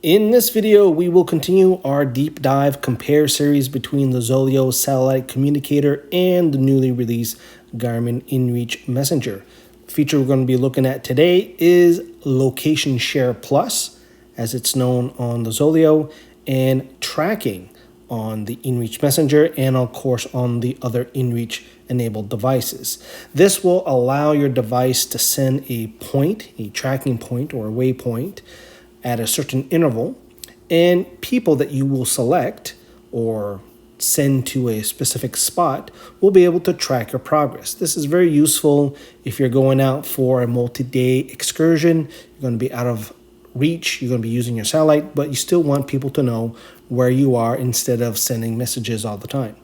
In this video, we will continue our deep dive compare series between the ZOLEO satellite communicator and the newly released Garmin inReach messenger. The feature we're going to be looking at today is Location Share Plus, as it's known on the ZOLEO, and tracking on the inReach messenger and of course on the other inReach enabled devices. This will allow your device to send a point, a tracking point or a waypoint at a certain interval, and people that you will select or send to a specific spot will be able to track your progress. This is very useful if you're going out for a multi-day excursion. You're going to be out of reach, you're going to be using your satellite, but you still want people to know where you are instead of sending messages all the time.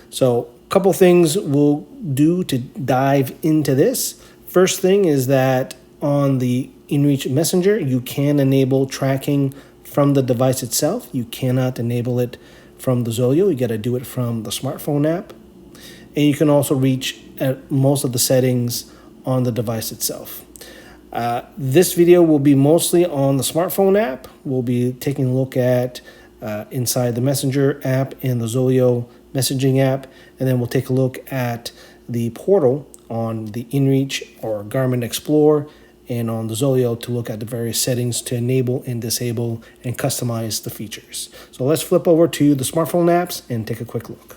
So a couple things we'll do to dive into this. First thing is that on the inReach messenger, you can enable tracking from the device itself. You cannot enable it from the ZOLEO. You got to do it from the smartphone app. And you can also reach at most of the settings on the device itself. This video will be mostly on the smartphone app. We'll be taking a look at inside the messenger app and the ZOLEO messaging app. And then we'll take a look at the portal on the inReach or Garmin Explore and on the ZOLEO to look at the various settings to enable and disable and customize the features. So let's flip over to the smartphone apps and take a quick look.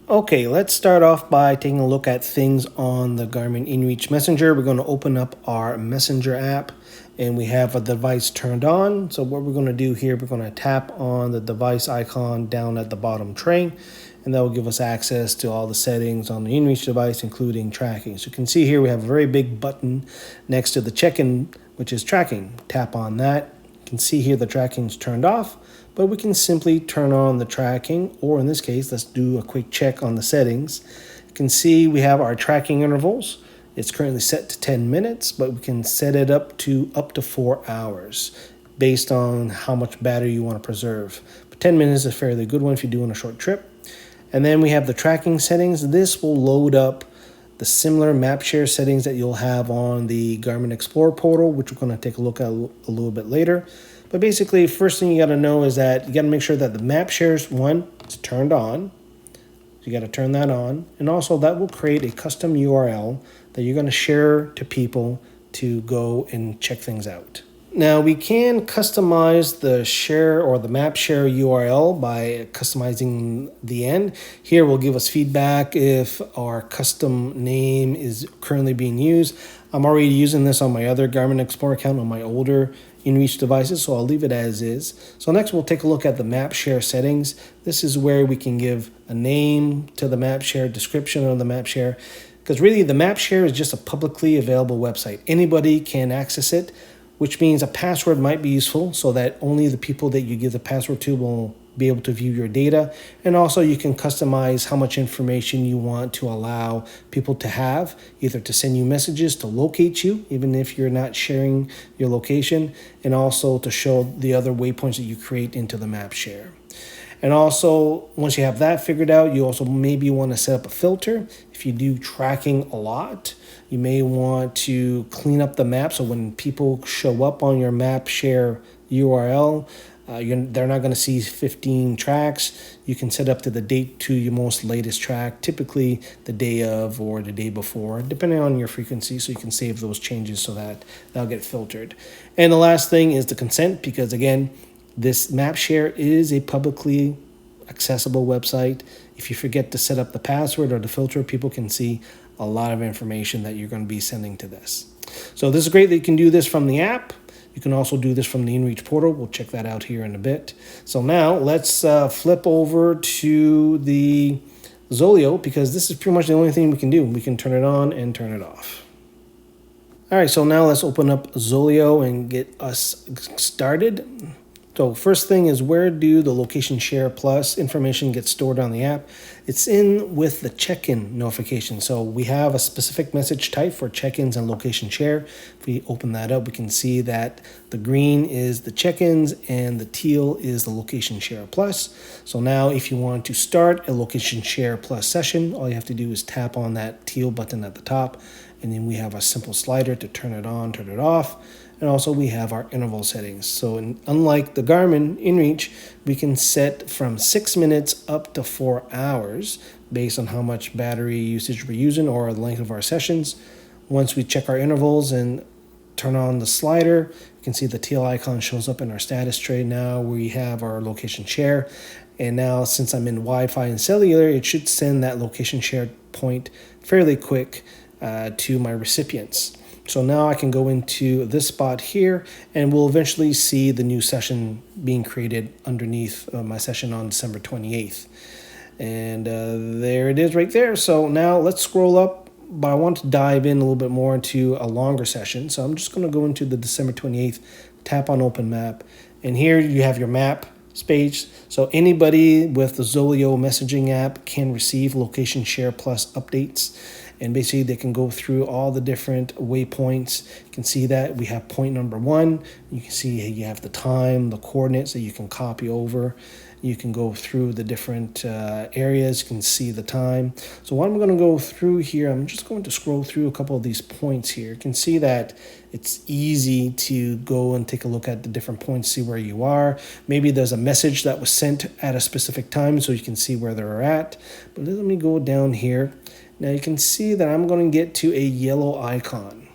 Okay, let's start off by taking a look at things on the Garmin inReach messenger. We're going to open up our messenger app and we have a device turned on. So what we're going to do here, we're going to tap on the device icon down at the bottom tray, and that will give us access to all the settings on the inReach device, including tracking. So you can see here we have a very big button next to the check-in, which is tracking. Tap on that. You can see here the tracking is turned off, but we can simply turn on the tracking, or in this case, let's do a quick check on the settings. You can see we have our tracking intervals. It's currently set to 10 minutes, but we can set it up to 4 hours based on how much battery you want to preserve. But 10 minutes is a fairly good one if you're doing a short trip. And then we have the tracking settings. This will load up the similar Mapshare settings that you'll have on the Garmin Explore portal, which we're going to take a look at a little bit later. But basically, first thing you got to know is that you got to make sure that the Mapshare's one is turned on. So you got to turn that on. And also that will create a custom URL that you're going to share to people to go and check things out. Now we can customize the share or the Mapshare URL by customizing the end. Here will give us feedback if our custom name is currently being used. I'm already using this on my other Garmin Explore account on my older inReach devices, so I'll leave it as is. So next we'll take a look at the Mapshare settings. This is where we can give a name to the Mapshare, description of the Mapshare, because really the Mapshare is just a publicly available website. Anybody can access it, which means a password might be useful so that only the people that you give the password to will be able to view your data. And also you can customize how much information you want to allow people to have, either to send you messages, to locate you, even if you're not sharing your location, and also to show the other waypoints that you create into the Mapshare. And also, once you have that figured out, you also maybe want to set up a filter. If you do tracking a lot, you may want to clean up the map so when people show up on your Mapshare URL, they're not going to see 15 tracks. You can set up to the date to your most latest track, typically the day of or the day before, depending on your frequency, so you can save those changes so that they'll get filtered. And the last thing is the consent, because again, this Mapshare is a publicly accessible website. If you forget to set up the password or the filter, people can see a lot of information that you're going to be sending to this. So this is great that you can do this from the app. You can also do this from the inReach portal. We'll check that out here in a bit. So now let's flip over to the ZOLEO, because this is pretty much the only thing we can do. We can turn it on and turn it off. All right, so now let's open up ZOLEO and get us started. So first thing is, where do the Location Share Plus information get stored on the app? It's in with the check-in notification. So we have a specific message type for check-ins and location share. If we open that up, we can see that the green is the check-ins and the teal is the Location Share Plus. So now if you want to start a Location Share Plus session, all you have to do is tap on that teal button at the top, And then we have a simple slider to turn it on, turn it off. And also we have our interval settings. So unlike the Garmin inReach, we can set from 6 minutes up to 4 hours based on how much battery usage we're using or the length of our sessions. Once we check our intervals and turn on the slider, you can see the teal icon shows up in our status tray. Now we have our location share. And now since I'm in Wi-Fi and cellular, it should send that location share point fairly quick to my recipients. So now I can go into this spot here and we'll eventually see the new session being created underneath my session on December 28th. And there it is right there. So now let's scroll up, but I want to dive in a little bit more into a longer session. So I'm just going to go into the December 28th, tap on Open Map. And here you have your map page. So anybody with the ZOLEO messaging app can receive Location Share Plus updates. And basically they can go through all the different waypoints. You can see that we have point number 1. You can see you have the time, the coordinates that you can copy over. You can go through the different areas. You can see the time. So what I'm going to go through here, I'm just going to scroll through a couple of these points here. You can see that it's easy to go and take a look at the different points, see where you are. Maybe there's a message that was sent at a specific time so you can see where they're at. But let me go down here. Now you can see that I'm going to get to a yellow icon.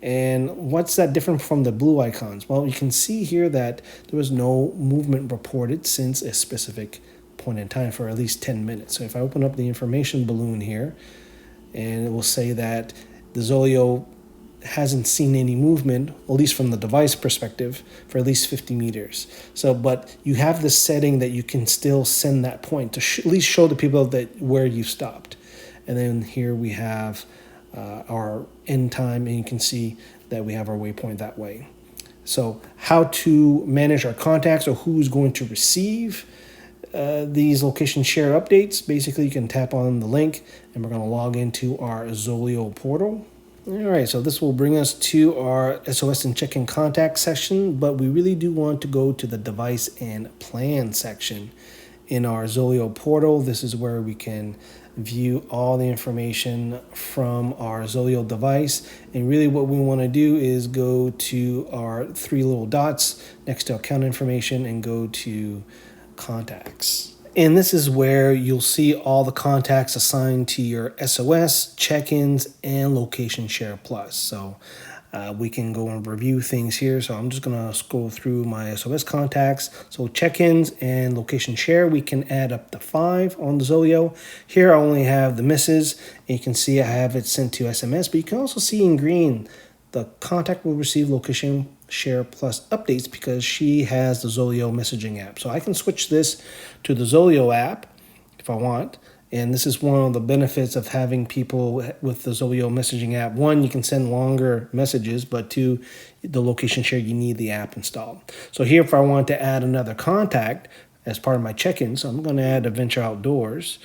And what's that different from the blue icons? Well, you can see here that there was no movement reported since a specific point in time for at least 10 minutes. So if I open up the information balloon here, and it will say that the ZOLEO hasn't seen any movement, at least from the device perspective, for at least 50 meters. So, but you have this setting that you can still send that point to at least show the people that where you stopped. And then here we have our end time, and you can see that we have our waypoint that way. So how to manage our contacts or who's going to receive these location share updates. Basically, you can tap on the link and we're going to log into our ZOLEO portal. All right, so this will bring us to our SOS and check-in contact section, but we really do want to go to the device and plan section in our ZOLEO portal. This is where we can view all the information from our ZOLEO device. And really what we want to do is go to our 3 little dots next to account information and go to contacts. And this is where you'll see all the contacts assigned to your SOS, check-ins, and Location Share Plus. So we can go and review things here. So I'm just going to scroll through my SOS contacts. So check-ins and location share, we can add up to 5 on the ZOLEO. Here I only have the misses. And you can see I have it sent to SMS, but you can also see in green, the contact will receive Location Share Plus updates because she has the ZOLEO messaging app. So I can switch this to the ZOLEO app if I want. And this is one of the benefits of having people with the ZOLEO messaging app. 1, you can send longer messages, but 2, the location share, you need the app installed. So here, if I want to add another contact as part of my check-ins, I'm going to add Adventure Outdoors.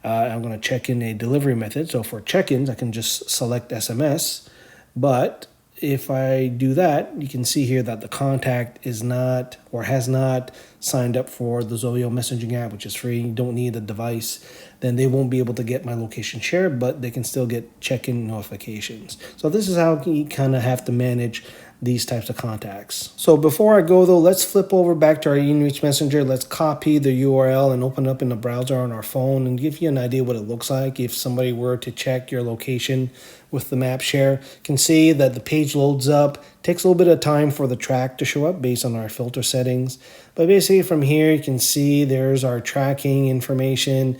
I'm going to check in a delivery method. So for check-ins, I can just select SMS. But if I do that, you can see here that the contact is not or has not signed up for the ZOLEO messaging app, which is free. You don't need a device. Then they won't be able to get my location share, but they can still get check-in notifications. So this is how you kind of have to manage these types of contacts. So before I go though, let's flip over back to our inReach Messenger. Let's copy the URL and open up in the browser on our phone and give you an idea what it looks like if somebody were to check your location with the Mapshare. You can see that the page loads up. Takes a little bit of time for the track to show up based on our filter settings. But basically from here, you can see there's our tracking information.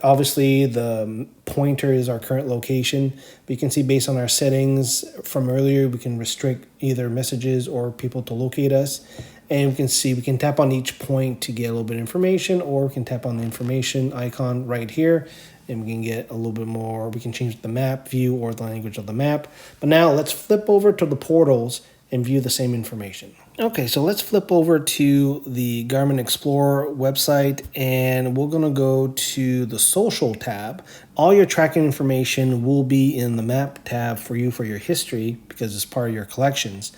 Obviously, the pointer is our current location. But you can see based on our settings from earlier, we can restrict either messages or people to locate us. And we can see we can tap on each point to get a little bit of information, or we can tap on the information icon right here and we can get a little bit more. We can change the map view or the language of the map. But now let's flip over to the portals and view the same information. Okay, so let's flip over to the Garmin Explorer website and we're gonna go to the social tab. All your tracking information will be in the map tab for you for your history because it's part of your collections.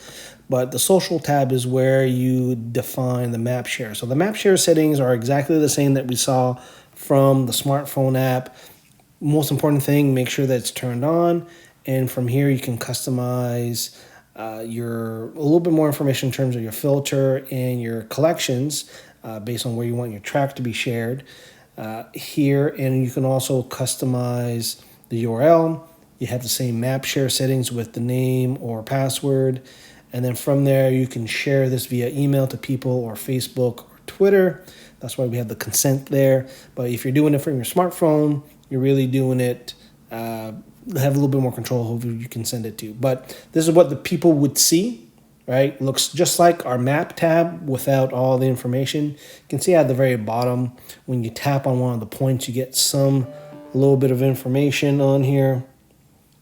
But the social tab is where you define the map share. So the map share settings are exactly the same that we saw from the smartphone app. Most important thing, make sure that it's turned on. And from here, you can customize a little bit more information in terms of your filter and your collections based on where you want your track to be shared here. And you can also customize the URL. You have the same map share settings with the name or password. And then from there, you can share this via email to people or Facebook or Twitter. That's why we have the consent there. But if you're doing it from your smartphone, you're really doing it, have a little bit more control of who you can send it to. But this is what the people would see, right? Looks just like our map tab without all the information. You can see at the very bottom, when you tap on one of the points, you get a little bit of information on here.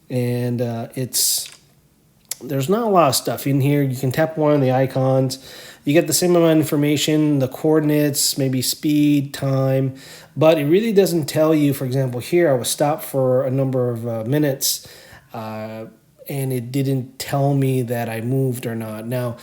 And there's not a lot of stuff in here. You can tap one of the icons. You get the same amount of information, the coordinates, maybe speed, time, but it really doesn't tell you. For example, here I was stopped for a number of minutes and it didn't tell me that I moved or not. Now,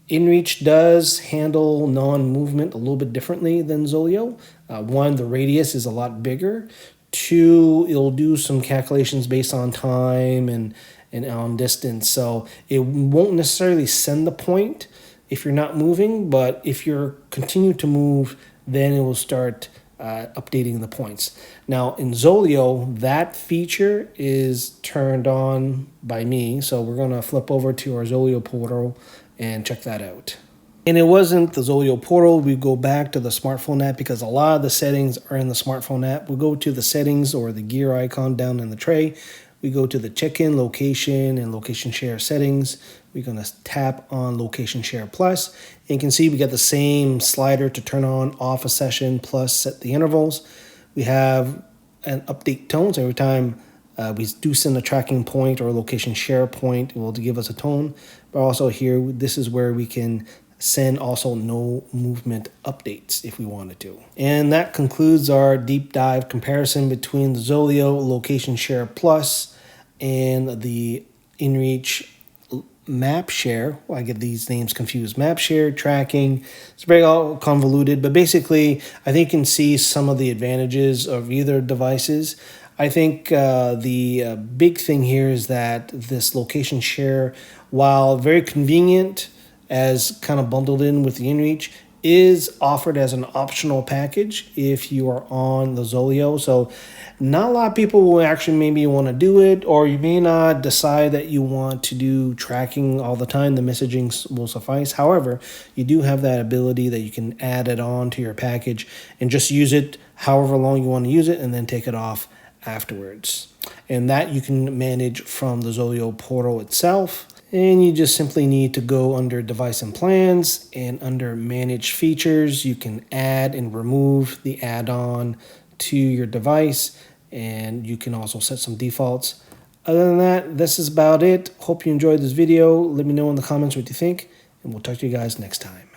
inReach does handle non-movement a little bit differently than ZOLEO. One, the radius is a lot bigger. Two, it'll do some calculations based on time and on distance. So it won't necessarily send the point if you're not moving, but if you're continue to move, then it will start updating the points. Now in ZOLEO, that feature is turned on by me. So we're gonna flip over to our ZOLEO portal and check that out. And it wasn't the ZOLEO portal. We go back to the smartphone app because a lot of the settings are in the smartphone app. We go to the settings or the gear icon down in the tray. We go to the check-in, location, and location share settings. We're going to tap on Location Share Plus. And you can see we got the same slider to turn on, off a session, plus set the intervals. We have an update tones every time we do send a tracking point or a location share point. It will give us a tone. But also here, this is where we can send also no movement updates if we wanted to. And that concludes our deep dive comparison between the ZOLEO Location Share Plus and the inReach Mapshare. Well, I get these names confused. Mapshare, tracking. It's very all convoluted, but basically I think you can see some of the advantages of either devices. I think the big thing here is that this location share, while very convenient, as kind of bundled in with the inReach, is offered as an optional package if you are on the ZOLEO. So not a lot of people will actually maybe want to do it, or you may not decide that you want to do tracking all the time. The messaging will suffice. However, you do have that ability that you can add it on to your package and just use it however long you want to use it and then take it off afterwards. And that you can manage from the ZOLEO portal itself. And you just simply need to go under device and plans, and under manage features, you can add and remove the add-on to your device, and you can also set some defaults. Other than that, this is about it. Hope you enjoyed this video. Let me know in the comments what you think, and we'll talk to you guys next time.